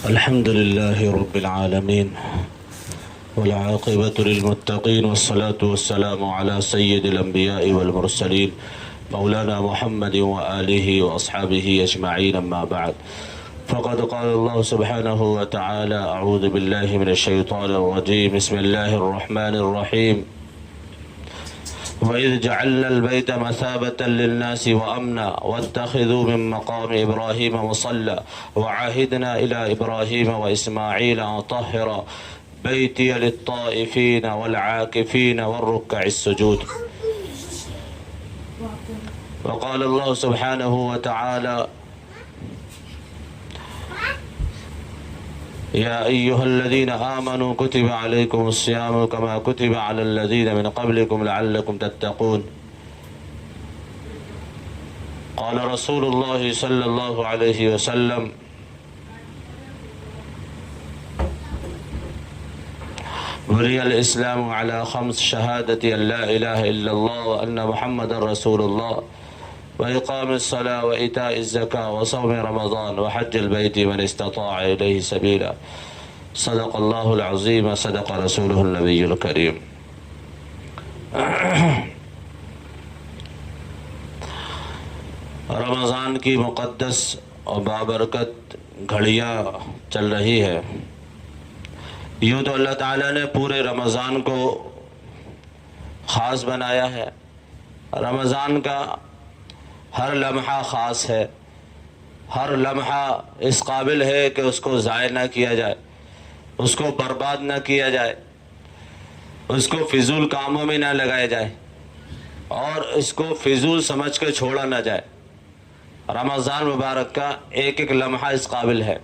الحمد لله رب العالمين والعاقبة للمتقين والصلاة والسلام على سيد الأنبياء والمرسلين مولانا محمد وآله وأصحابه أجمعين. أما بعد، فقد قال الله سبحانه وتعالى: أعوذ بالله من الشيطان الرجيم، بسم الله الرحمن الرحيم. وَإِذْ جَعَلْنَا الْبَيْتَ مَثَابَةً لِلنَّاسِ وَأَمْنًا وَاتَّخِذُوا مِن مَّقَامِ إِبْرَاهِيمَ مُصَلًّى وَعَهِدْنَا إِلَىٰ إِبْرَاهِيمَ وَإِسْمَاعِيلَ أَن طَهِّرَا بَيْتِيَ لِلطَّائِفِينَ وَالْعَاكِفِينَ وَالرُّكَّعِ السُّجُودِ. وقال الله سبحانه وتعالى: يا أيها الذين آمنوا كتب عليكم الصيام كما كتب على الذين من قبلكم لعلكم تتقون. قال رسول الله صلى الله عليه وسلم: بني الإسلام على خمس: شهادة أن لا إله إلا الله وأن محمدا رسول الله وإقام الصلاة وإيتاء الزكاة وصوم رمضان وحج البيت من استطاع إليه سبيلا. صدق الله العظيم صدق رسوله النبي الكريم. رمضان کی مقدس اور بابرکت گھڑیاں چل رہی ہے. یوں تو اللہ تعالیٰ نے پورے رمضان کو خاص بنایا ہے. رمضان کا ہر لمحہ خاص ہے، ہر لمحہ اس قابل ہے کہ اس کو ضائع نہ کیا جائے، اس کو برباد نہ کیا جائے، اس کو فضول کاموں میں نہ لگایا جائے اور اس کو فضول سمجھ کے چھوڑا نہ جائے. رمضان مبارک کا ایک ایک لمحہ اس قابل ہے.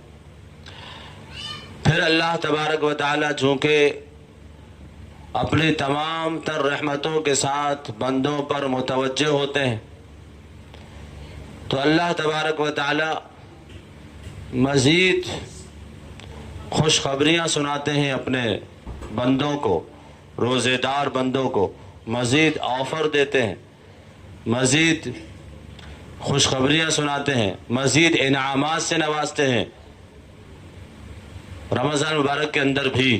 پھر اللہ تبارک و تعالیٰ چونکہ اپنی تمام تر رحمتوں کے ساتھ بندوں پر متوجہ ہوتے ہیں تو اللہ تبارک و تعالیٰ مزید خوشخبریاں سناتے ہیں اپنے بندوں کو، روزے دار بندوں کو مزید آفر دیتے ہیں، مزید خوشخبریاں سناتے ہیں، مزید انعامات سے نوازتے ہیں. رمضان مبارک کے اندر بھی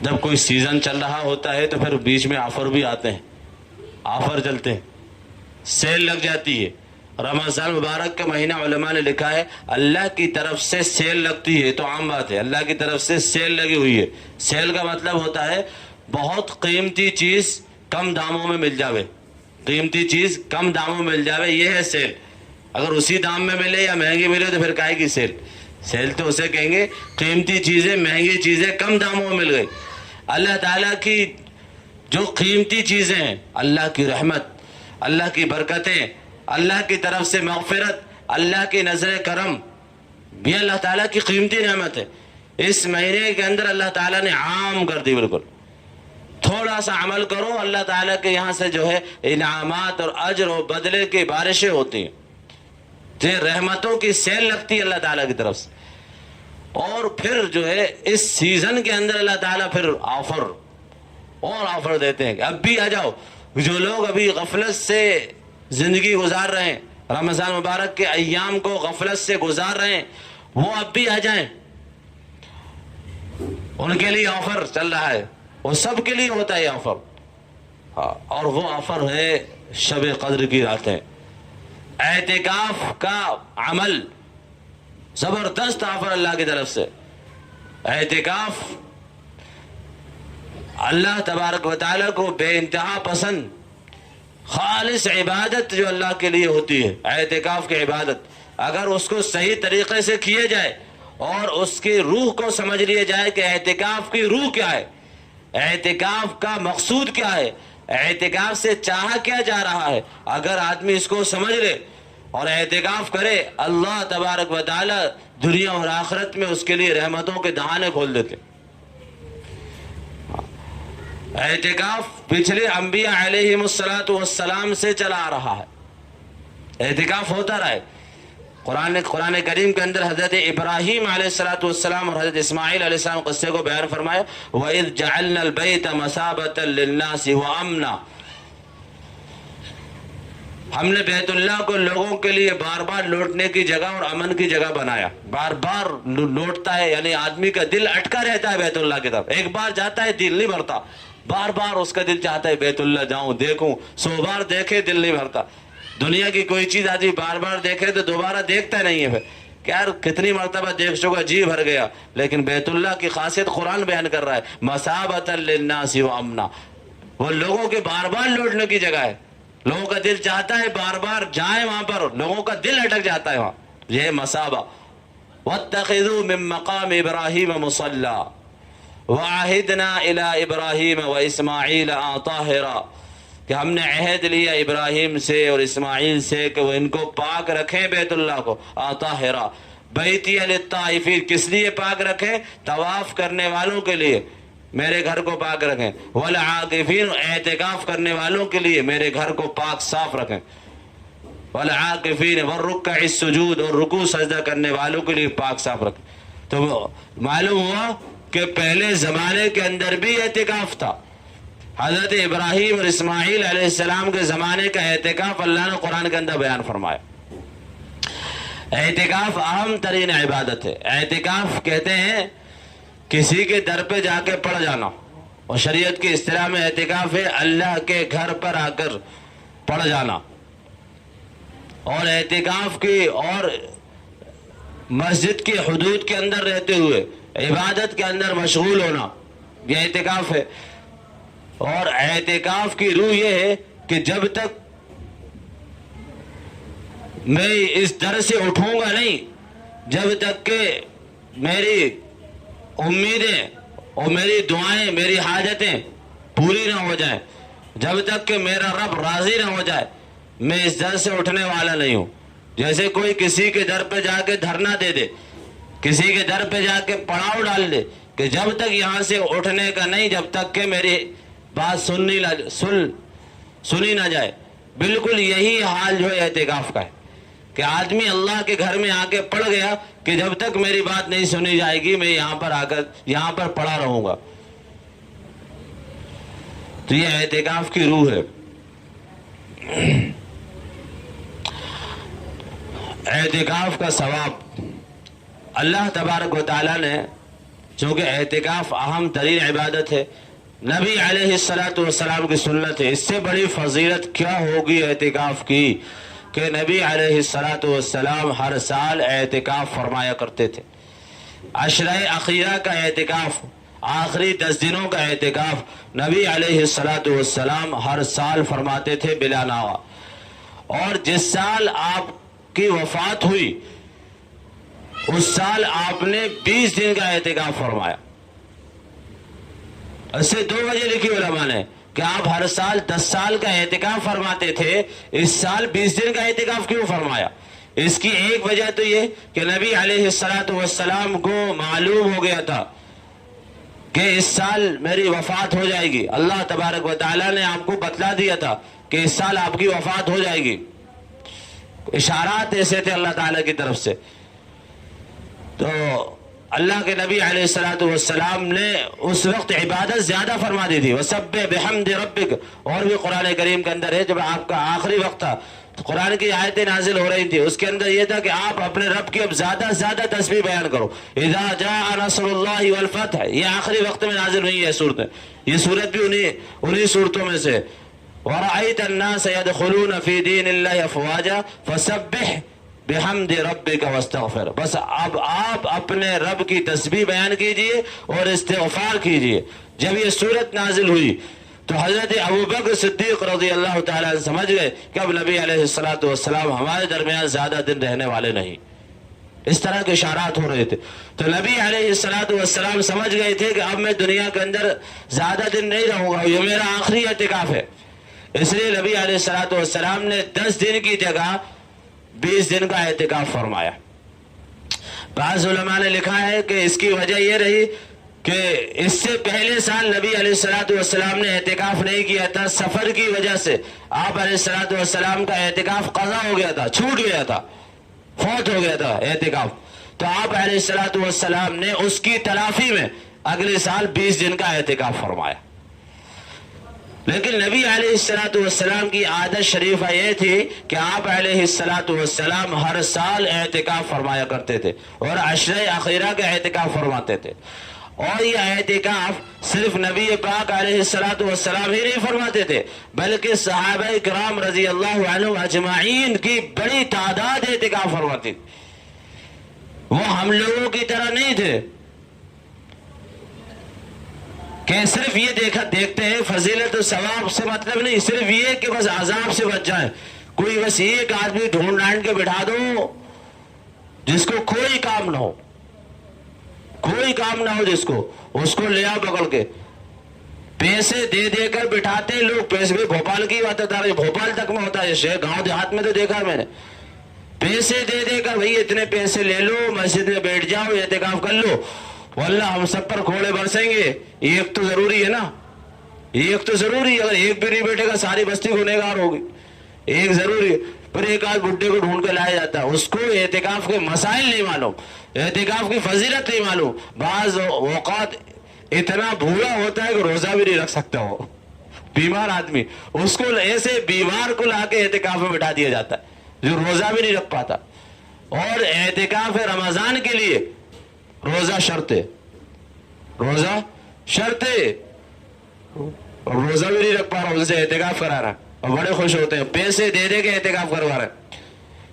جب کوئی سیزن چل رہا ہوتا ہے تو پھر بیچ میں آفر بھی آتے ہیں، آفر چلتے ہیں، سیل لگ جاتی ہے. رمضان مبارک کا مہینہ علماء نے لکھا ہے اللہ کی طرف سے سیل لگتی ہے تو عام بات ہے، اللہ کی طرف سے سیل لگی ہوئی ہے. سیل کا مطلب ہوتا ہے بہت قیمتی چیز کم داموں میں مل جاوے، قیمتی چیز کم داموں میں مل جاوے، یہ ہے سیل. اگر اسی دام میں ملے یا مہنگی ملے تو پھر کائے کی سیل؟ سیل تو اسے کہیں گے قیمتی چیزیں، مہنگی چیزیں کم داموں میں مل گئی. اللہ تعالیٰ کی جو قیمتی چیزیں ہیں، اللہ کی رحمت، اللہ کی برکتیں، اللہ کی طرف سے مغفرت، اللہ کی نظر کرم، بھی اللہ تعالیٰ کی قیمتی نعمت ہے. اس مہینے کے اندر اللہ تعالیٰ نے عام کر دی. بالکل تھوڑا سا عمل کرو، اللہ تعالیٰ کے یہاں سے جو ہے انعامات اور اجر و بدلے کی بارشیں ہوتی ہیں، رحمتوں کی سیل لگتی ہے اللہ تعالیٰ کی طرف سے. اور پھر جو ہے اس سیزن کے اندر اللہ تعالیٰ پھر آفر دیتے ہیں کہ اب بھی آ جاؤ. جو لوگ ابھی غفلت سے زندگی گزار رہے ہیں، رمضان مبارک کے ایام کو غفلت سے گزار رہے ہیں، وہ اب بھی آ جائیں. ان کے لیے آفر چل رہا ہے، وہ سب کے لیے ہوتا ہے یہ آفر. اور وہ آفر ہے شب قدر کی راتیں. اعتکاف کا عمل زبردست آفر اللہ کی طرف سے. اعتکاف اللہ تبارک و تعالیٰ کو بے انتہا پسند خالص عبادت جو اللہ کے لیے ہوتی ہے، اعتکاف کی عبادت اگر اس کو صحیح طریقے سے کیے جائے اور اس کی روح کو سمجھ لیا جائے کہ اعتکاف کی روح کیا ہے، اعتکاف کا مقصود کیا ہے، اعتکاف سے چاہا کیا جا رہا ہے، اگر آدمی اس کو سمجھ لے اور اعتکاف کرے، اللہ تبارک و تعالی دنیا اور آخرت میں اس کے لیے رحمتوں کے دہانے کھول دیتے. اعتکاف پچھلے انبیاء علیہم السلام سے چلا آ رہا ہے، اعتکاف ہوتا رہا ہے. قرآن کریم کے اندر حضرت ابراہیم علیہ السلام اور حضرت اسماعیل علیہ السلام قصے کو بیان فرمایا. وَإِذْ جَعَلْنَا الْبَيْتَ مَثَابَةً لِلنَّاسِ وَأَمْنًا. ہم نے بیت اللہ کو لوگوں کے لیے بار بار لوٹنے کی جگہ اور امن کی جگہ بنایا. بار بار لوٹتا ہے، یعنی آدمی کا دل اٹکا رہتا ہے بیت اللہ کی طرف. ایک بار جاتا ہے دل نہیں بھرتا، بار بار اس کا دل چاہتا ہے بیت اللہ جاؤں، دیکھوں. 100 بار دیکھے دل نہیں بھرتا. دنیا کی کوئی چیز آدمی بار بار دیکھے تو دوبارہ دیکھتا نہیں ہے. پھر کہ یار کتنی مرتبہ دیکھ چکا، جی بھر گیا. لیکن بیت اللہ کی خاصیت قرآن بیان کر رہا ہے، مثابۃ للناس و امنا. وہ لوگوں کے بار بار لوٹنے کی جگہ ہے. لوگوں کا دل چاہتا ہے بار بار جائیں وہاں پر، لوگوں کا دل اٹک جاتا ہے وہاں. یہ مثابہ. واتخذوا من مقام ابراہیم مصلی وعہدنا الی ابراہیم واسماعیل طاہرا. کہ ہم نے عہد لیا ابراہیم سے اور اسماعیل سے کہ وہ ان کو پاک رکھیں بیت اللہ کو. طاہرا بیتی للطائفین. کس لیے پاک رکھیں؟ طواف کرنے والوں کے لیے میرے گھر کو پاک رکھیں. والعاکفین، اعتکاف کرنے والوں کے لیے میرے گھر کو پاک صاف رکھیں. والعاکفین والرکع السجود، اور رکوع سجدہ کرنے والوں کے لیے پاک صاف رکھیں. تو معلوم ہوا کہ پہلے زمانے کے اندر بھی اعتکاف تھا. حضرت ابراہیم اور اسماعیل علیہ السلام کے زمانے کا اعتکاف اللہ نے قرآن کے اندر بیان فرمایا. اعتکاف اہم ترین عبادت ہے. اعتکاف کہتے ہیں کسی کے در پہ جا کے پڑ جانا، اور شریعت کی اصطلاح میں اعتکاف ہے اللہ کے گھر پر آ کر پڑ جانا. اور اعتکاف کی اور مسجد کی حدود کے اندر رہتے ہوئے عبادت کے اندر مشغول ہونا، یہ اعتکاف ہے. اور اعتکاف کی روح یہ ہے کہ جب تک میں اس در سے اٹھوں گا نہیں، جب تک کہ میری امیدیں اور میری دعائیں، میری حاجتیں پوری نہ ہو جائیں، جب تک کہ میرا رب راضی نہ ہو جائے، میں اس در سے اٹھنے والا نہیں ہوں. جیسے کوئی کسی کے در پہ جا کے دھرنا دے دے، کسی کے در پہ جا کے پڑاؤ ڈال دے کہ جب تک یہاں سے اٹھنے کا نہیں، جب تک کہ میری بات سنی نہ جائے. بالکل یہی حال جو ہے اعتکاف کا ہے کہ آدمی اللہ کے گھر میں آ کے پڑ گیا کہ جب تک میری بات نہیں سنی جائے گی میں یہاں پر آ کر یہاں پر پڑا رہوں گا. تو یہ اعتکاف کی روح ہے. اعتکاف کا ثواب اللہ تبارک و تعالیٰ نے، چونکہ اعتکاف اہم ترین عبادت ہے، نبی علیہ السلام کی سنت ہے. اس سے بڑی فضیلت کیا ہوگی اعتکاف کی کہ نبی علیہ السلام ہر سال اعتکاف فرمایا کرتے تھے. عشرہ اخیرہ کا اعتکاف، آخری 10 دنوں کا اعتکاف نبی علیہ السلام ہر سال فرماتے تھے بلا ناغہ. اور جس سال آپ کی وفات ہوئی اس سال آپ نے 20 دن کا اعتکاف فرمایا. اس سے 2 وجہ لکھی علماء نے کہ آپ ہر سال 10 سال کا اعتکاف فرماتے تھے، اس سال 20 دن کا اعتکاف کیوں فرمایا؟ اس کی ایک وجہ تو یہ کہ نبی علیہ السلام کو معلوم ہو گیا تھا کہ اس سال میری وفات ہو جائے گی. اللہ تبارک و تعالیٰ نے آپ کو بتلا دیا تھا کہ اس سال آپ کی وفات ہو جائے گی. اشارات ایسے تھے اللہ تعالیٰ کی طرف سے. تو اللہ کے نبی علیہ السلام نے اس وقت عبادت زیادہ فرما دی تھی. وَسَبِّحْ بِحَمْدِ رَبِّكَ. اور بھی قرآن کریم کے اندر ہے، جب آپ کا آخری وقت تھا تو قرآن کی آیتیں نازل ہو رہی تھی، اس کے اندر یہ تھا کہ آپ اپنے رب کی اب زیادہ زیادہ تسبیح بیان کرو. اِذَا جَاءَ نَصْرُ اللَّهِ وَالْفَتْحُ، یہ آخری وقت میں نازل ہوئی ہے صورتیں. یہ صورت بھی انہی صورتوں میں سے. وَرَأَيْتَ النَّاسَ يَدْخُلُونَ فِي دِينِ اللَّهِ أَفْوَاجًا فَسَبِّحْ بحمد ربک واستغفر. بس اب آپ اپنے رب کی تسبیح بیان کیجئے اور استغفار کیجئے. جب یہ صورت نازل ہوئی تو حضرت ابوبکر صدیق رضی اللہ تعالیٰ عنہ سمجھ گئے کہ اب نبی علیہ السلام ہمارے درمیان زیادہ دن رہنے والے نہیں. اس طرح کے اشارات ہو رہے تھے. تو نبی علیہ السلام سمجھ گئے تھے کہ اب میں دنیا کے اندر زیادہ دن نہیں رہوں گا، یہ میرا آخری اعتکاف ہے. اس لیے نبی علیہ السلام نے 10 دن کی جگہ 20 دن کا اعتکاف فرمایا. بعض علماء نے لکھا ہے کہ اس کی وجہ یہ رہی کہ اس سے پہلے سال نبی علیہ السلام نے اعتکاف نہیں کیا تھا. سفر کی وجہ سے آپ علیہ السلام کا اعتکاف قضا ہو گیا تھا، چھوٹ گیا تھا، فوت ہو گیا تھا اعتکاف. تو آپ علیہ السلام نے اس کی تلافی میں اگلے سال 20 دن کا اعتکاف فرمایا. لیکن نبی علیہ السلام کی عادت شریفہ یہ تھی کہ آپ علیہ السلام ہر سال اعتکاف فرمایا کرتے تھے اور عشرہ اخیرہ کا اعتکاف فرماتے تھے. اور یہ اعتکاف صرف نبی پاک علیہ السلام ہی نہیں فرماتے تھے بلکہ صحابہ کرام رضی اللہ عنہم اجمعین کی بڑی تعداد اعتکاف فرماتی تھی. وہ ہم لوگوں کی طرح نہیں تھے کہ صرف یہ دیکھتے ہیں فضیلت و ثواب سے مطلب نہیں، صرف یہ کہ بس عذاب سے بچ جائے. کوئی بس ایک آدمی ڈھونڈ ڈھانڈ کے بٹھا دو جس کو کوئی کام نہ ہو، کوئی کام نہ ہو، جس کو اس کو لے آؤ پکڑ کے، پیسے دے دے کر بٹھاتے لوگ. پیسے بھی بھوپال کی بات بتا رہے، بھوپال تک میں ہوتا ہے شہر، گاؤں دیہات میں تو دیکھا میں نے. پیسے دے دے کر بھئی اتنے پیسے لے لو، مسجد میں بیٹھ جاؤ، اعتکاف کر لو. واللہ ہم سب پر کھوڑے برسیں گے. ایک تو ضروری ہے نا، ایک تو ضروری ہے. اگر ایک بھی نہیں بیٹھے گا ساری بستی گنہگار ہوگی. ایک ضروری ہے. پر ایک آدھ بڈھے کو ڈھونڈ کے لایا جاتا ہے، اس کو اعتکاف کے مسائل نہیں معلوم، اعتکاف کی فضیلت نہیں معلوم. بعض اوقات اتنا بھولا ہوتا ہے کہ روزہ بھی نہیں رکھ سکتا ہو، بیمار آدمی، اس کو ایسے بیمار کو لا کے اعتکاف میں بٹھا دیا جاتا ہے جو روزہ بھی نہیں رکھ پاتا. اور اعتکاف رمضان کے لیے روزہ شرط ہے، روزہ شرط ہے. روزہ بھی نہیں رکھ پا رہا، اسے اعتکاف کرا رہا اور بڑے خوش ہوتے ہیں، پیسے دے دے کے اعتکاف کروا رہے ہیں.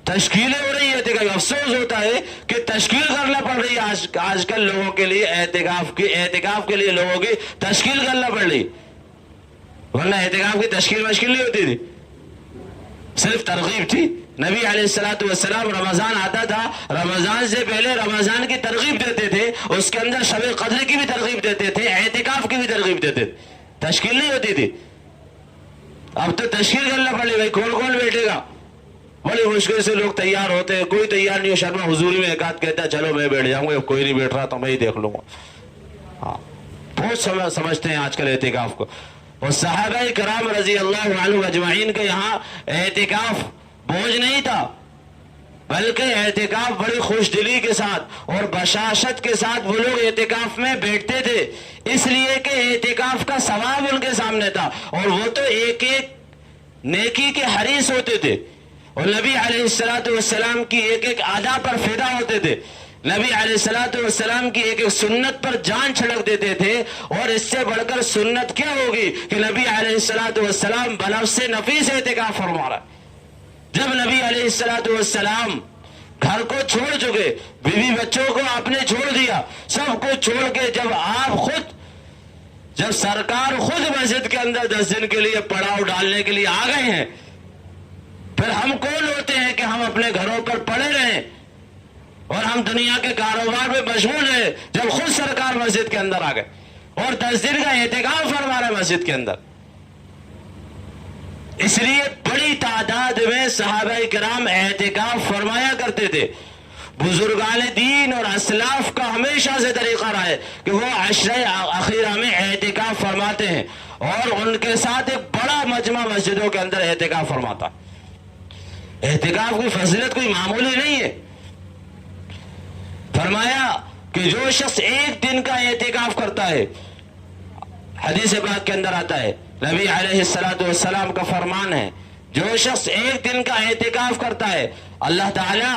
تشکیلیں ہو رہی ہے اعتکاف. افسوس ہوتا ہے کہ تشکیل کرنا پڑ رہی ہے آج کل لوگوں کے لیے، اعتکاف کے لیے لوگوں کی تشکیل کرنا پڑ رہی. ورنہ اعتکاف کی تشکیل مشکل نہیں ہوتی تھی، صرف ترغیب تھی. نبی علیہ السلام رمضان آتا تھا، رمضان سے پہلے رمضان کی ترغیب دیتے تھے، اس کے اندر شب قدر کی بھی ترغیب دیتے تھے، اعتکاف کی بھی ترغیب دیتے تھے. تشکیل نہیں ہوتی تھی. اب تو تشکیل کرنا پڑے. بھائی کون کون بیٹھے گا؟ بڑی مشکل سے لوگ تیار ہوتے ہیں، کوئی تیار نہیں ہو. شرما حضوری میں ایک آدھ کہتا ہے چلو میں بیٹھ جاؤں گا، کوئی نہیں بیٹھ رہا تو میں ہی دیکھ لوں گا. ہاں، بہت سمجھتے ہیں آج کل اعتکاف کو. اور صحابہ کرام رضی اللہ عنہم اجمعین کے یہاں اعتکاف بوجھ نہیں تھا، بلکہ اعتکاف بڑی خوش دلی کے ساتھ اور بشاشت کے ساتھ وہ لوگ اعتکاف میں بیٹھتے تھے، اس لیے کہ اعتکاف کا ثواب ان کے سامنے تھا. اور وہ تو ایک ایک نیکی کے حریص ہوتے تھے اور نبی علیہ السلام کی ایک ایک ادا پر فدا ہوتے تھے. نبی علیہ السلام کی ایک ایک سنت پر جان چھڑک دیتے تھے. اور اس سے بڑھ کر سنت کیا ہوگی کہ نبی علیہ السلام بنفس نفیس اعتکاف فرما رہا ہے. جب نبی علیہ السلام گھر کو چھوڑ چکے، بیوی بچوں کو آپ نے چھوڑ دیا، سب کو چھوڑ کے جب سرکار خود مسجد کے اندر 10 دن کے لیے پڑاؤ ڈالنے کے لیے آ گئے ہیں، پھر ہم کون ہوتے ہیں کہ ہم اپنے گھروں پر پڑے رہیں اور ہم دنیا کے کاروبار میں مشغول ہیں، جب خود سرکار مسجد کے اندر آ گئے اور 10 دن کا اعتکاف فرما رہے مسجد کے اندر. اس لیے بڑی تعداد میں صحابہ کرام اعتکاف فرمایا کرتے تھے. بزرگان دین اور اسلاف کا ہمیشہ سے طریقہ رہا ہے کہ وہ عشرہ اخیرہ میں اعتکاف فرماتے ہیں اور ان کے ساتھ ایک بڑا مجمع مسجدوں کے اندر اعتکاف فرماتا. اعتکاف کی فضیلت کوئی معمولی نہیں ہے. فرمایا کہ جو شخص ایک دن کا اعتکاف کرتا ہے، حدیث پاک کے اندر آتا ہے، نبی علیہ السلام کا فرمان ہے، جو شخص ایک دن کا اعتکاف کرتا ہے اللہ تعالیٰ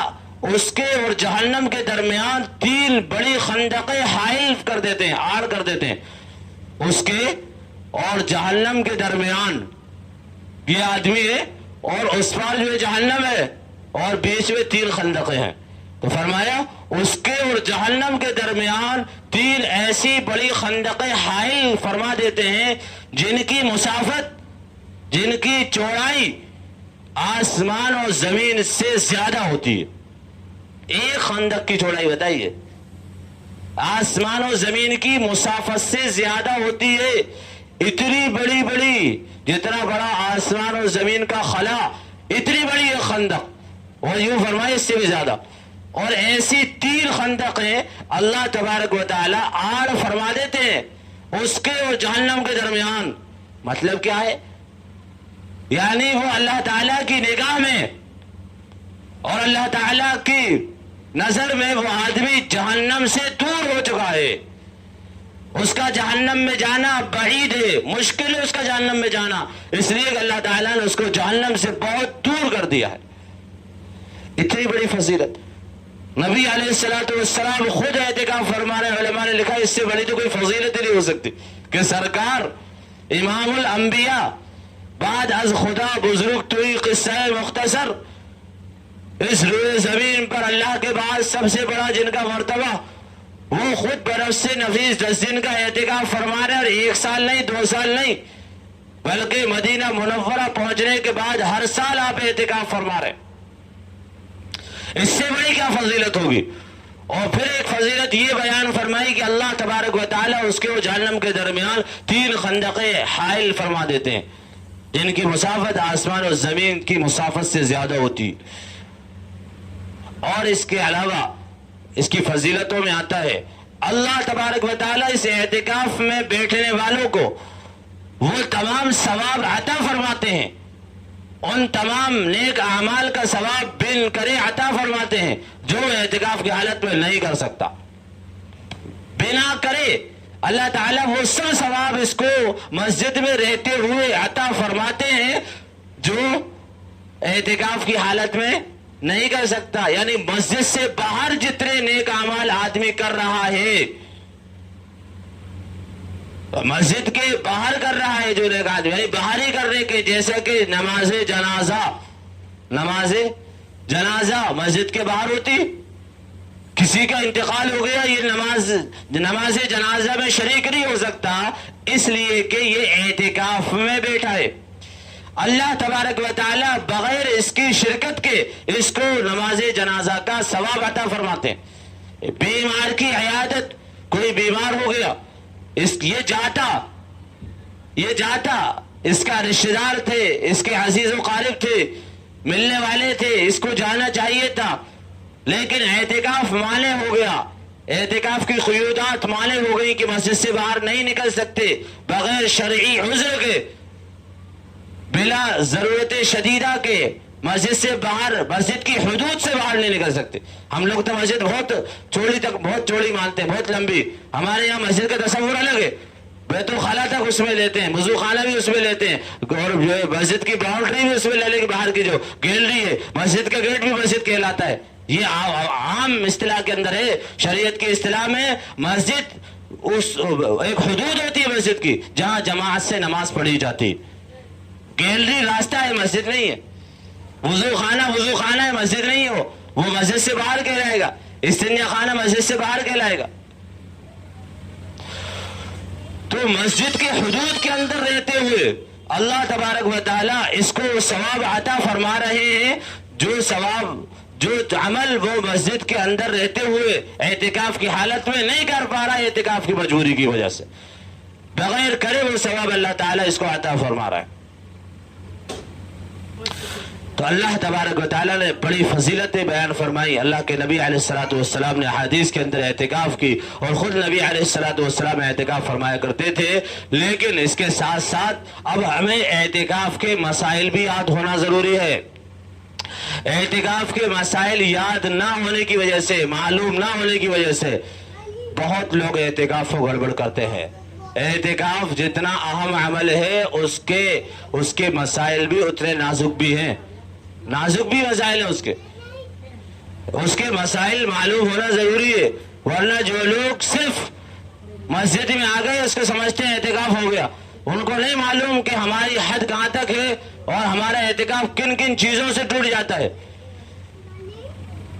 اس کے اور جہنم کے درمیان 3 بڑی خندقیں حائل کر دیتے ہیں، آڑ کر دیتے ہیں. اس کے اور جہنم کے درمیان یہ آدمی ہے اور اس پار جو ہے جہنم ہے اور بیچ میں 3 خندقیں ہیں. تو فرمایا اس کے اور جہنم کے درمیان 3 ایسی بڑی خندقیں حائل فرما دیتے ہیں جن کی مسافت، جن کی چوڑائی آسمان اور زمین سے زیادہ ہوتی ہے. ایک خندق کی چوڑائی بتائیے، آسمان و زمین کی مسافت سے زیادہ ہوتی ہے. اتنی بڑی بڑی، جتنا بڑا آسمان و زمین کا خلا اتنی بڑی ایک خندق، اور یوں فرمائے اس سے بھی زیادہ. اور ایسی 3 خندقیں اللہ تبارک و تعالی آڑ فرما دیتے ہیں اس کے اور جہنم کے درمیان. مطلب کیا ہے؟ یعنی وہ اللہ تعالیٰ کی نگاہ میں اور اللہ تعالیٰ کی نظر میں وہ آدمی جہنم سے دور ہو چکا ہے. اس کا جہنم میں جانا بعید ہے، مشکل ہے اس کا جہنم میں جانا، اس لیے کہ اللہ تعالیٰ نے اس کو جہنم سے بہت دور کر دیا ہے۔ اتنی بڑی فضیلت نبی علیہ السلام خود اعتکاف فرما رہے ہیں، علماء نے لکھا اس سے بڑی تو کوئی فضیلت ہی نہیں ہو سکتی کہ سرکار امام الانبیاء بعد از خدا بزرگ توئی قصہ مختصر، اس روئے زمین پر اللہ کے بعد سب سے بڑا جن کا مرتبہ، وہ خود بنفس نفیس 10 دن کا اعتکاف فرما رہے، اور 1 سال نہیں 2 سال نہیں بلکہ مدینہ منورہ پہنچنے کے بعد ہر سال آپ اعتکاف فرما رہے، اس سے بڑی کیا فضیلت ہوگی؟ اور پھر ایک فضیلت یہ بیان فرمائی کہ اللہ تبارک و تعالیٰ اس کے و جہنم کے درمیان 3 خندقیں حائل فرما دیتے ہیں، جن کی مسافت آسمان اور زمین کی مسافت سے زیادہ ہوتی۔ اور اس کے علاوہ اس کی فضیلتوں میں آتا ہے اللہ تبارک و تعالیٰ اس اعتکاف میں بیٹھنے والوں کو وہ تمام ثواب عطا فرماتے ہیں، ان تمام نیک اعمال کا ثواب بن کرے عطا فرماتے ہیں جو اعتکاف کی حالت میں نہیں کر سکتا، بنا کرے اللہ تعالیٰ وہ سب ثواب اس کو مسجد میں رہتے ہوئے عطا فرماتے ہیں جو اعتکاف کی حالت میں نہیں کر سکتا۔ یعنی مسجد سے باہر جتنے نیک اعمال آدمی کر رہا ہے، مسجد کے باہر کر رہا ہے جو نیک آدمی، یعنی باہر ہی کرنے کے، جیسا کہ نماز جنازہ مسجد کے باہر ہوتی، کسی کا انتقال ہو گیا، یہ نماز جنازہ میں شریک نہیں ہو سکتا، اس لیے کہ یہ اعتکاف میں بیٹھا ہے۔ اللہ تبارک و تعالیٰ بغیر اس کی شرکت کے اس کو نماز جنازہ کا ثواب عطا فرماتے ہیں۔ بیمار کی عیادت، کوئی بیمار ہو گیا، یہ جاتا اس کا رشتہ دار تھے، اس کے عزیز و قارب تھے، ملنے والے تھے، اس کو جانا چاہیے تھا، لیکن اعتکاف مانے ہو گیا، اعتکاف کی قیودات مانے ہو گئی کہ مسجد سے باہر نہیں نکل سکتے، بغیر شرعی عذر کے، بلا ضرورت شدیدہ کے مسجد سے باہر، مسجد کی حدود سے باہر نہیں نکل سکتے۔ ہم لوگ تو مسجد بہت چوڑی مانتے ہیں، بہت لمبی، ہمارے یہاں مسجد کا تصور الگ ہے، بیت الخلا تک اس میں لیتے ہیں، وضو خانہ بھی اس میں لیتے ہیں، اور مسجد کی باؤنڈری بھی اس میں لے لے کے، باہر کی جو گیلری ہے، مسجد کا گیٹ بھی مسجد کہلاتا ہے، یہ عام اصطلاح کے اندر ہے۔ شریعت کی اصطلاح میں مسجد ایک حدود ہوتی ہے مسجد کی، جہاں جماعت سے نماز پڑھی جاتی، گیلری راستہ ہے، مسجد نہیں ہے، وضو خانہ ہے، مسجد نہیں ہے، وہ مسجد سے باہر کہلائے گا، استنجا خانہ مسجد سے باہر کہلائے گا۔ تو مسجد کے حدود کے اندر رہتے ہوئے اللہ تبارک و تعالیٰ اس کو ثواب عطا فرما رہے ہیں، جو عمل وہ مسجد کے اندر رہتے ہوئے اعتکاف کی حالت میں نہیں کر پا رہا ہے، اعتکاف کی مجبوری کی وجہ سے، بغیر کرے وہ ثواب اللہ تعالیٰ اس کو عطا فرما رہا ہے۔ تو اللہ تبارک و تعالیٰ نے بڑی فضیلتیں بیان فرمائی، اللہ کے نبی علیہ السلام نے حدیث کے اندر اعتکاف کی، اور خود نبی علیہ السلام اعتکاف فرمایا کرتے تھے، لیکن اس کے ساتھ ساتھ اب ہمیں اعتکاف کے مسائل بھی یاد ہونا ضروری ہے۔ اعتکاف کے مسائل یاد نہ ہونے کی وجہ سے، معلوم نہ ہونے کی وجہ سے بہت لوگ اعتکاف کو گڑبڑ کرتے ہیں۔ اعتکاف جتنا اہم عمل ہے اس کے مسائل بھی اتنے نازک بھی ہیں، نازک بھی مسائل ہیں اس کے مسائل معلوم ہونا ضروری ہے، ورنہ جو لوگ صرف مسجد میں آ گئے اس کو سمجھتے ہیں اعتکاف ہو گیا، ان کو نہیں معلوم کہ ہماری حد کہاں تک ہے اور ہمارا اعتکاف کن کن چیزوں سے ٹوٹ جاتا ہے۔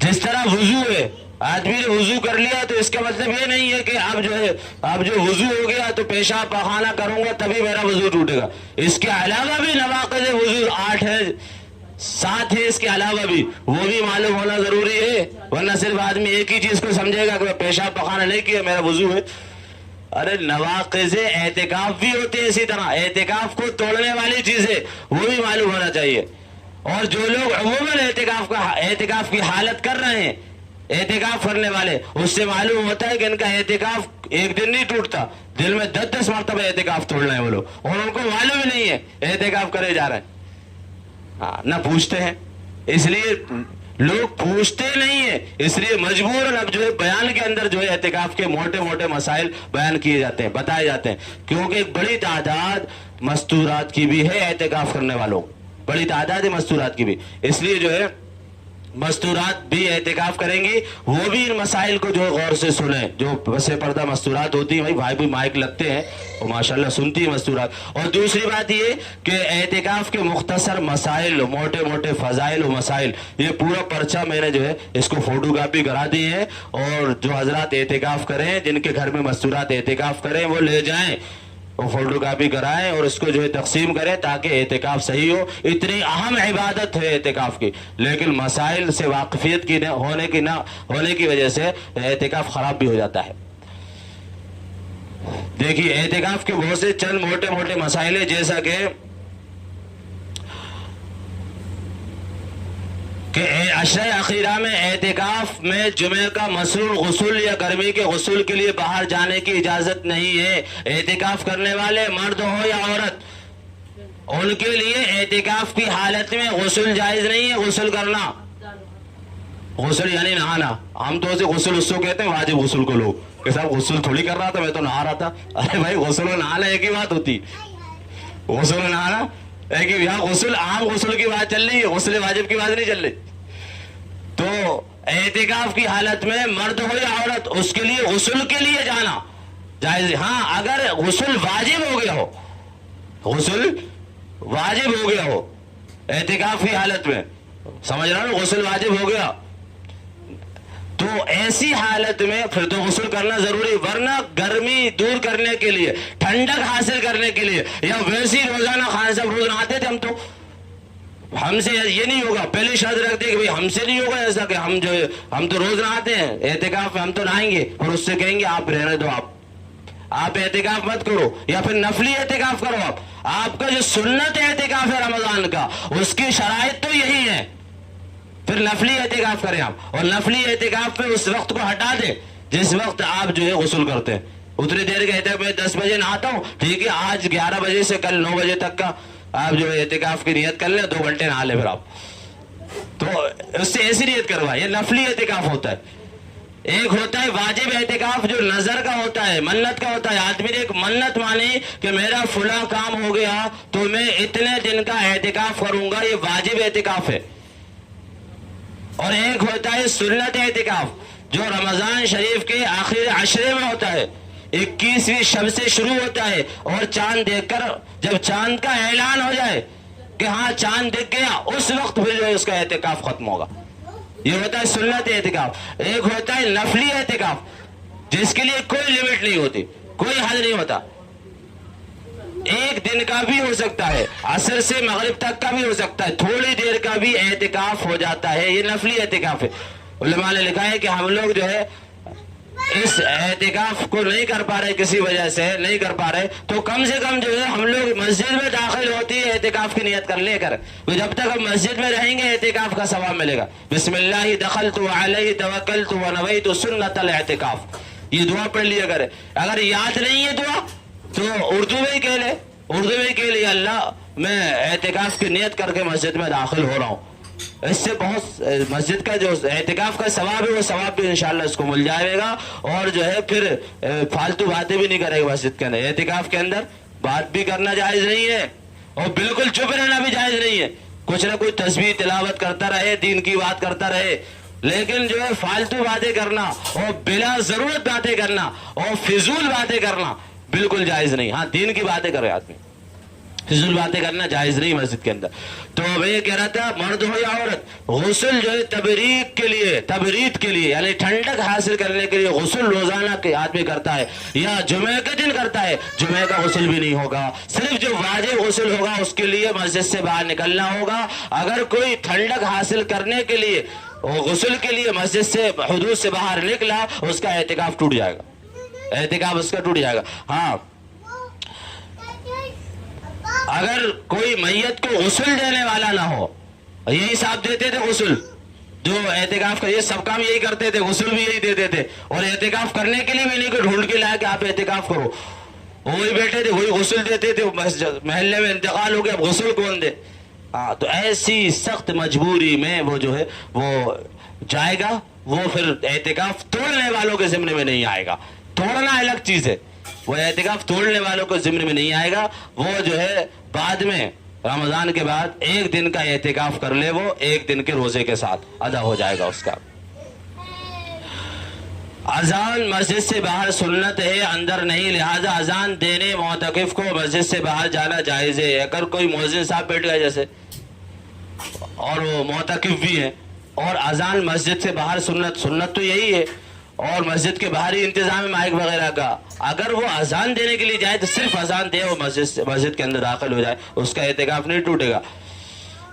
جس طرح وضو ہے، آدمی نے وضو کر لیا تو اس کا مطلب یہ نہیں ہے کہ اب جو وضو ہو گیا تو پیشاب پخانہ کروں گا تبھی میرا وضو ٹوٹے گا۔ اس کے علاوہ بھی نواقض وضو 8 ہے، 7 ہے، اس کے علاوہ بھی وہ بھی معلوم ہونا ضروری ہے، ورنہ صرف آدمی ایک ہی چیز کو سمجھے گا کہ میں پیشاب پخانہ نہیں کیا میرا وضو ہے۔ ارے نواقض اعتکاف بھی ہوتے ہیں، اسی طرح اعتکاف کو توڑنے والی چیزیں وہ بھی معلوم ہونا چاہیے۔ اور جو لوگ عموماً اعتکاف کی حالت کر رہے ہیں، اعتکاف کرنے والے، اس سے معلوم ہوتا ہے کہ ان کا اعتکاف ایک دن نہیں ٹوٹتا، دل میں 10 مرتبہ اعتکاف توڑ رہے ہیں وہ لوگ، اور ان کو معلوم ہی نہیں ہے اعتکاف کرے جا رہے ہیں، نہ پوچھتے ہیں، اس لیے لوگ پوچھتے نہیں ہیں، اس لیے مجبوراً اب جو ہے بیان کے اندر جو ہے اعتکاف کے موٹے موٹے مسائل بیان کیے جاتے ہیں، بتائے جاتے ہیں، کیونکہ ایک بڑی تعداد مستورات کی بھی ہے اعتکاف کرنے والوں، بڑی تعداد ہے مستورات کی بھی، اس لیے جو ہے مستورات بھی اعتکاف کریں گی، وہ بھی ان مسائل کو جو غور سے سنیں، جو بس پردہ مستورات ہوتی ہیں، بھائی بھی مائک لگتے ہیں اور ماشاءاللہ سنتی ہیں مستورات۔ اور دوسری بات یہ کہ اعتکاف کے مختصر مسائل، موٹے موٹے فضائل و مسائل، یہ پورا پرچہ میں نے جو ہے اس کو فوٹو کاپی کرا دی ہے، اور جو حضرات اعتکاف کریں، جن کے گھر میں مستورات اعتکاف کریں، وہ لے جائیں، وہ فوٹو کاپی کرائیں اور اس کو جو ہے تقسیم کریں تاکہ اعتکاف صحیح ہو۔ اتنی اہم عبادت ہے اعتکاف کی، لیکن مسائل سے واقفیت کی نہ ہونے کی وجہ سے اعتکاف خراب بھی ہو جاتا ہے۔ دیکھیے اعتکاف کے بہت سے چند موٹے موٹے مسائل ہیں، جیسا کہ عشرہ اخیرہ میں اعتکاف میں جمعہ کا مسنون غسل یا گرمی کے غسل کے لیے باہر جانے کی اجازت نہیں ہے۔ اعتکاف کرنے والے مرد ہو یا عورت، ان کے لیے اعتکاف کی حالت میں غسل جائز نہیں ہے۔ غسل کرنا، غسل یعنی نہانا، عام طور سے غسل اس کو کہتے ہیں واجب غسل کو لوگ، کہ صاحب غسل تھوڑی کر رہا تھا، میں تو نہا رہا تھا۔ ارے بھائی غسل و نہانا ایک ہی بات ہوتی، غسل و نہانا ایک ہی، یہاں غسل عام غسل کی بات چل رہی ہے، غسل واجب کی بات نہیں چل رہی۔ تو اعتکاف کی حالت میں مرد ہو یا عورت، اس کے لیے غسل کے لیے جانا جائز ہے۔ ہاں اگر غسل واجب ہو گیا ہو، غسل واجب ہو گیا ہو اعتکاف کی حالت میں، سمجھ رہا ہوں، غسل واجب ہو گیا تو ایسی حالت میں پھر تو غسل کرنا ضروری، ورنہ گرمی دور کرنے کے لیے، ٹھنڈک حاصل کرنے کے لیے، یا ویسی روزانہ خان صاحب روز نہاتے تھے ہم تو، ہم سے یہ نہیں ہوگا، پہلی شرط رکھتے کہ بھئی ہم سے نہیں ہوگا ایسا کہ ہم تو روز نہاتے ہیں، اعتکاف میں ہم تو نہائیں گے، اور اس سے کہیں گے آپ رہنے دو، آپ اعتکاف مت کرو، یا پھر نفلی اعتکاف کرو۔ آپ کا جو سنت اعتکاف ہے رمضان کا، اس کی شرائط تو یہی ہے، پھر نفلی اعتکاف کریں آپ، اور نفلی اعتکاف میں اس وقت کو ہٹا دیں جس وقت آپ جو ہے غسل کرتے ہیں۔ اتنی دیر کہتے ہیں میں 10 بجے نہاتا ہوں، ٹھیک ہے، آج 11 بجے سے کل 9 بجے تک کا آپ جو ہے اعتکاف کی نیت کر لیں، 2 گھنٹے نہا لیں، پھر آپ تو اس سے ایسی نیت کروائے۔ یہ نفلی اعتکاف ہوتا ہے۔ ایک ہوتا ہے واجب اعتکاف جو نظر کا ہوتا ہے، منت کا ہوتا ہے، آدمی نے ایک منت مانی کہ میرا فلاں کام ہو گیا تو میں اتنے دن کا اعتکاف کروں گا، یہ واجب اعتکاف ہے۔ اور ایک ہوتا ہے سنت اعتکاف جو رمضان شریف کے آخری عشرے میں ہوتا ہے، 21ویں شب سے شروع ہوتا ہے، اور چاند دیکھ کر جب چاند کا اعلان ہو جائے کہ ہاں چاند دکھ گیا، اس وقت پھر جو ہے اس کا اعتکاف ختم ہوگا۔ یہ ہوتا ہے سنت اعتکاف۔ ایک ہوتا ہے نفلی اعتکاف جس کے لیے کوئی لمٹ نہیں ہوتی، کوئی حد نہیں ہوتا، ایک دن کا بھی ہو سکتا ہے، عصر سے مغرب تک کا بھی ہو سکتا ہے، تھوڑی دیر کا بھی اعتکاف ہو جاتا ہے، یہ نفلی اعتکاف ہے۔ علماء نے لکھا ہے کہ ہم لوگ جو ہے اس اعتکاف کو نہیں کر پا رہے، کسی وجہ سے نہیں کر پا رہے، تو کم سے کم جو ہے ہم لوگ مسجد میں داخل ہوتی ہے اعتکاف کی نیت کر لے کر، جب تک ہم مسجد میں رہیں گے اعتکاف کا ثواب ملے گا۔ بسم اللہ دخلت علیہ توکلت ونویت سنت الاعتکاف، یہ دعا پڑھ لیا کرے۔ اگر یاد نہیں ہے دعا تو اردو میں ہی کہہ لے، اردو میں ہی کہہ لے اللہ میں اعتکاف کی نیت کر کے مسجد میں داخل ہو رہا ہوں، اس سے بہت مسجد کا جو اعتکاف کا ثواب ہے وہ ثواب بھی انشاءاللہ اس کو مل جائے گا، اور جو ہے پھر فالتو باتیں بھی نہیں کرے گا مسجد کے اندر۔ اعتکاف کے اندر بات بھی کرنا جائز نہیں ہے، اور بالکل چپ رہنا بھی جائز نہیں ہے، کچھ نہ کچھ تسبیح تلاوت کرتا رہے، دین کی بات کرتا رہے، لیکن جو ہے فالتو باتیں کرنا اور بلا ضرورت باتیں کرنا اور فضول باتیں کرنا بالکل جائز نہیں۔ ہاں دین کی باتیں کرے آدمی، فضول باتیں کرنا جائز نہیں مسجد کے اندر۔ تو میں یہ کہہ رہا تھا مرد ہو یا عورت، غسل جو ہے تبرید کے لیے یعنی ٹھنڈک حاصل کرنے کے لیے غسل روزانہ کے آدمی کرتا ہے، یا جمعہ کے دن کرتا ہے، جمعہ کا غسل بھی نہیں ہوگا، صرف جو واجب غسل ہوگا اس کے لیے مسجد سے باہر نکلنا ہوگا۔ اگر کوئی ٹھنڈک حاصل کرنے کے لیے غسل کے لیے مسجد سے حدود سے باہر نکلا، اس کا اعتکاف ٹوٹ جائے گا، اعتکاف اس کا ٹوٹ جائے گا۔ ہاں اگر کوئی میت کو غسل دینے والا نہ ہو، یہی صاحب دیتے تھے غسل، جو اعتکاف کا یہ سب کام یہی کرتے تھے، غسل بھی یہی دیتے تھے، اور اعتکاف کرنے کے لیے بھی نہیں کوئی ڈھونڈ کے لایا کہ آپ اعتکاف کرو، وہی بیٹھے تھے وہی غسل دیتے تھے، محلے میں انتقال ہو گیا، اب غسل کون دے؟ ہاں تو ایسی سخت مجبوری میں وہ جو ہے وہ جائے گا وہ پھر اعتکاف توڑنے والوں کے ضمن میں نہیں آئے گا. توڑنا الگ چیز ہے, وہ اعتکاف توڑنے والوں کو ضمن میں نہیں آئے گا. وہ جو ہے بعد میں رمضان کے بعد ایک دن کا اعتکاف کر لے, وہ ایک دن کے روزے کے ساتھ ادا ہو جائے گا اس کا. اذان مسجد سے باہر سنت ہے, اندر نہیں, لہذا اذان دینے معتکف کو مسجد سے باہر جانا جائز ہے. اگر کوئی مؤذن صاحب بیٹھ گئے جیسے اور وہ معتکف بھی ہیں اور اذان مسجد سے باہر سنت تو یہی ہے, اور مسجد کے باہر ہی انتظام ہے مائک وغیرہ کا, اگر وہ اذان دینے کے لیے جائے تو صرف اذان دے, وہ مسجد کے اندر داخل ہو جائے, اس کا اعتکاف نہیں ٹوٹے گا.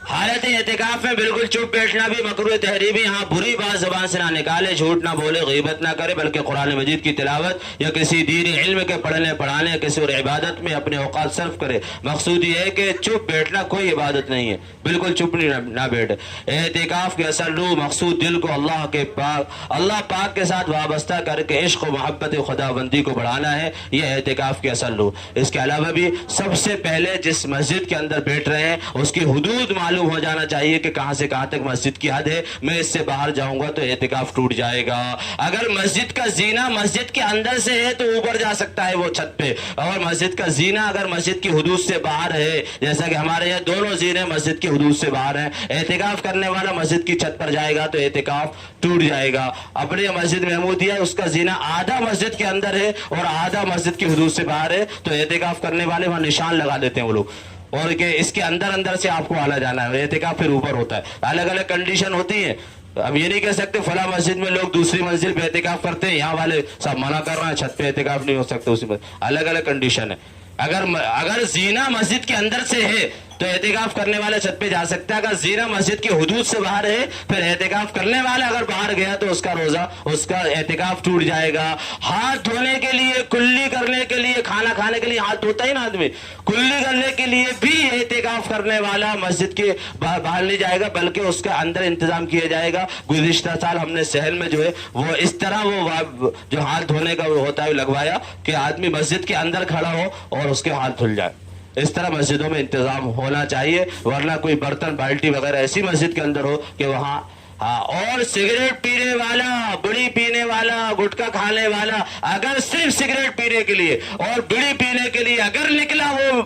حالت اعتکاف میں بالکل چپ بیٹھنا بھی مکروہ تحریمی. ہاں بری بات زبان سے نہ نکالے, جھوٹ نہ بولے, غیبت نہ کرے, بلکہ قرآن مجید کی تلاوت یا کسی دینی علم کے پڑھنے پڑھانے, کسی اور عبادت میں اپنے اوقات صرف کرے. مقصود یہ ہے کہ چپ بیٹھنا کوئی عبادت نہیں ہے, بالکل چپ نہ بیٹھے. اعتکاف کے اصل روح مقصود دل کو اللہ پاک کے ساتھ وابستہ کر کے عشق و محبت خدا بندی کو بڑھانا ہے, یہ اعتکاف کے اصل روح. اس کے علاوہ بھی سب سے پہلے جس مسجد کے اندر بیٹھ رہے ہیں اس کی حدود معلوم ہو جانا چاہیے کہ کہاں سے کہاں تک مسجد کی حد ہے. میں اس سے باہر جاؤں گا تو اعتکاف ٹوٹ جائے گا. اگر مسجد کا زینہ مسجد کے اندر سے ہے تو اوپر جا سکتا ہے وہ چھت پہ, اور مسجد کا زینہ اگر مسجد کی حدود سے باہر ہے, جیسا کہ ہمارے یہاں دونوں زینے مسجد کی حدود سے باہر ہیں, اعتکاف کرنے والا مسجد کی چھت پر جائے گا تو اعتکاف ٹوٹ جائے گا. اپنے مسجد محمودیہ اس کا زینہ آدھا مسجد کے اندر ہے اور آدھا مسجد کی حدود سے باہر ہے, تو اعتکاف کرنے والے وہاں نشان لگا دیتے ہیں وہ لوگ, اور کہ اس کے اندر سے آپ کو آنا جانا ہے. اعتکاف پھر اوپر ہوتا ہے, الگ الگ کنڈیشن ہوتی ہے. اب یہ نہیں کہہ سکتے فلاں مسجد میں لوگ دوسری منزل پہ اعتکاف کرتے ہیں, یہاں والے سب منع کر رہے ہیں چھت پہ اعتکاف نہیں ہو سکتے اسی میں. الگ الگ کنڈیشن ہے. اگر زینہ مسجد کے اندر سے ہے تو اعتکاف کرنے والا چھت پہ جا سکتا ہے. اگر زینہ مسجد کی حدود سے باہر ہے پھر اعتکاف کرنے والا اگر باہر گیا تو اس کا روزہ, اس کا اعتکاف ٹوٹ جائے گا. ہاتھ دھونے کے لیے, کلی کرنے کے لیے, کھانا کھانے کے لیے ہاتھ دھوتا ہی نا آدمی, کلی کرنے کے لیے بھی اعتکاف کرنے والا مسجد کے باہر نہیں جائے گا, بلکہ اس کا اندر انتظام کیا جائے گا. گزشتہ سال ہم نے سہل میں جو ہے وہ اس طرح وہ جو ہاتھ دھونے کا ہوتا ہے لگوایا کہ آدمی مسجد کے اندر کھڑا ہو اور اس کے ہاتھ دھل جائے. اس طرح مسجدوں میں انتظام ہونا چاہیے, ورنہ کوئی برتن بالٹی وغیرہ ایسی مسجد کے اندر ہو کہ وہاں. ہاں, اور سگریٹ پینے والا, بڑی پینے والا, گٹکا کھانے والا اگر صرف سگریٹ پینے کے لیے اور بڑی پینے کے لیے اگر نکلا وہ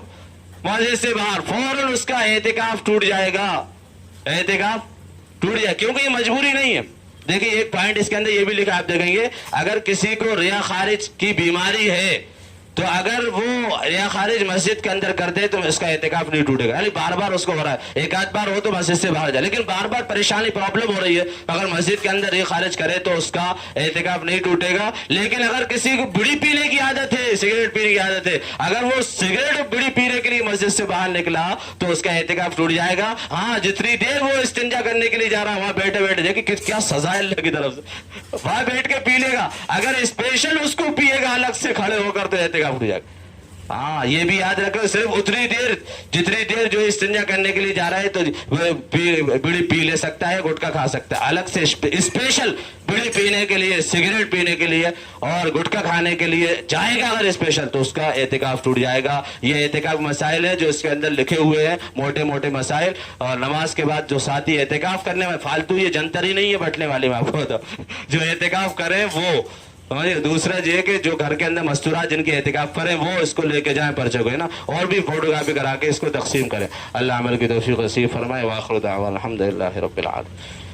مسجد سے باہر, فوراً اس کا اعتکاف ٹوٹ جائے گا. اعتکاف ٹوٹ جائے, کیونکہ یہ مجبوری نہیں ہے. دیکھیں ایک پوائنٹ اس کے اندر یہ بھی لکھا, آپ دیکھیں گے اگر کسی کو ریا خارج کی بیماری ہے تو اگر وہ ریا خارج مسجد کے اندر کر دے تو اس کا اعتکاف نہیں ٹوٹے گا. یعنی بار بار اس کو ہو رہا ہے, ایک آدھ بار ہو تو مسجد سے باہر جائے, لیکن بار بار پریشانی پرابلم ہو رہی ہے اگر مسجد کے اندر ریا خارج کرے تو اس کا اعتکاف نہیں ٹوٹے گا. لیکن اگر کسی کو بڑی پینے کی عادت ہے, سگریٹ پینے کی عادت ہے, اگر وہ سگریٹ اور بڑی پینے کے لیے مسجد سے باہر نکلا تو اس کا اعتکاف ٹوٹ جائے گا. ہاں, جتنی دیر وہ استنجا کرنے کے لیے جا رہا ہے وہاں بیٹھے بیٹھے دیکھیں کیا سزا ہے اللہ کی طرف سے, وہاں بیٹھ کے پی لے گا. اگر اسپیشل اس کو پیے گا الگ سے کھڑے ہو کر تو اعتکاف ٹوٹ جائے گا. ہاں, یہ بھی یاد رکھو, صرف اتنی دیر جتنی دیر جو استنجا کرنے کے لیے جا رہا ہے تو بڑی پی لے سکتا ہے, گٹکا کھا سکتا ہے. الگ سے اسپیشل بڑی پینے کے لیے, سگریٹ پینے کے لیے اور گٹکا کھانے کے لیے جائے گا اگر اسپیشل تو اس کا اعتکاف ٹوٹ جائے گا. یہ اعتکاف مسائل ہے جو اس کے اندر لکھے ہوئے ہیں, موٹے موٹے مسائل. اور نماز کے بعد جو ساتھی اعتکاف کرنے میں فالتو, یہ جنتری نہیں ہے بٹنے والی, میں آپ کو جو اعتکاف کریں وہ. دوسرا یہ کہ جو گھر کے اندر مستورات جن کے اعتکاف کریں وہ اس کو لے کے جائیں پرچے کو, ہے نا, اور بھی فوٹو کاپی کرا کے اس کو تقسیم کریں. اللہ عمل کی توفیق نصیب فرمائے. واخر دعوانا الحمدللہ رب العالمین.